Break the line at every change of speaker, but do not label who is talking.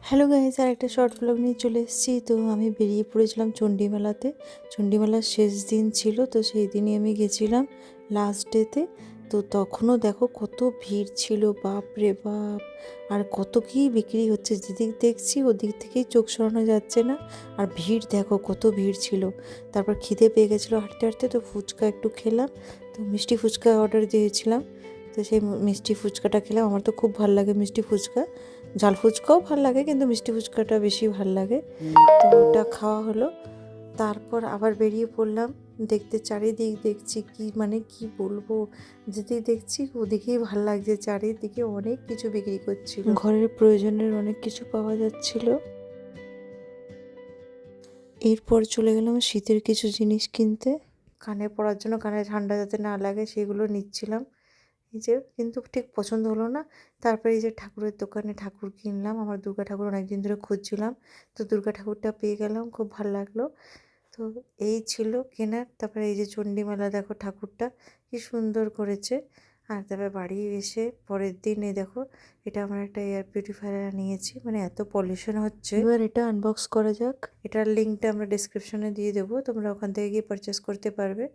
Hello guys, আর একটা short blog নিয়ে চলে এসেছি। তো আমি বেরিয়ে পড়েছিলাম চণ্ডীমেলাতে। চণ্ডীমেলার শেষ দিন ছিল, তো সেই দিনই আমি গেছিলাম লাস্ট ডেতে। তো তখনও দেখো কত ভিড় ছিল, বাপ রে বাপ! আর কত কী বিক্রি হচ্ছে, যেদিক দেখছি ওদিক থেকেই চোখ সরানো যাচ্ছে না। আর ভিড় দেখো, কত ভিড় ছিল। তারপর খিদে পেয়ে গেছিলো হাঁটতে হাঁটতে, তো ফুচকা একটু খেলাম। তো মিষ্টি ফুচকা অর্ডার দিয়েছিলাম, তো সেই মিষ্টি ফুচকাটা খেলাম। আমার তো খুব ভালো লাগে মিষ্টি ফুচকা। ঝাল ফুচকাও ভাল লাগে, কিন্তু মিষ্টি ফুচকাটা বেশি ভাল লাগে। তো ওটা খাওয়া হলো। তারপর আবার বেরিয়ে পড়লাম দেখতে। চারিদিক দেখছি, কি বলবো, যেদিকে দেখছি ওদিকেই ভাল লাগছে। চারিদিকে অনেক কিছু বিক্রি করছিল, ঘরের প্রয়োজনের অনেক কিছু পাওয়া যাচ্ছিল। এরপর চলে গেলাম শীতের কিছু জিনিস কিনতে, কানে পরার জন্য, কানে ঠান্ডা যাতে না লাগে সেগুলো নিচ্ছিলাম। এই যে, কিন্তু ঠিক পছন্দ হলো না। তারপরে এই যে ঠাকুরের দোকানে ঠাকুর কিনলাম। আমার দুর্গা ঠাকুর অনেকদিন ধরে খুঁজছিলাম, তো দুর্গা ঠাকুরটা পেয়ে গেলাম, খুব ভালো লাগলো। তো এই ছিল কেনার। তারপরে এই যে চণ্ডীমেলা দেখো, ঠাকুরটা কি সুন্দর করেছে। আর তারপরে বাড়ি এসে পরের দিন এই দেখো, এটা আমার একটা এয়ার পিউরিফায়ার নিয়েছি, মানে এত পলিউশন হচ্ছে। এবার এটা আনবক্স করা যাক। এটার লিঙ্কটা আমরা ডেসক্রিপশনে দিয়ে দেবো, তোমরা ওখান থেকে গিয়ে পারচেস করতে পারবে।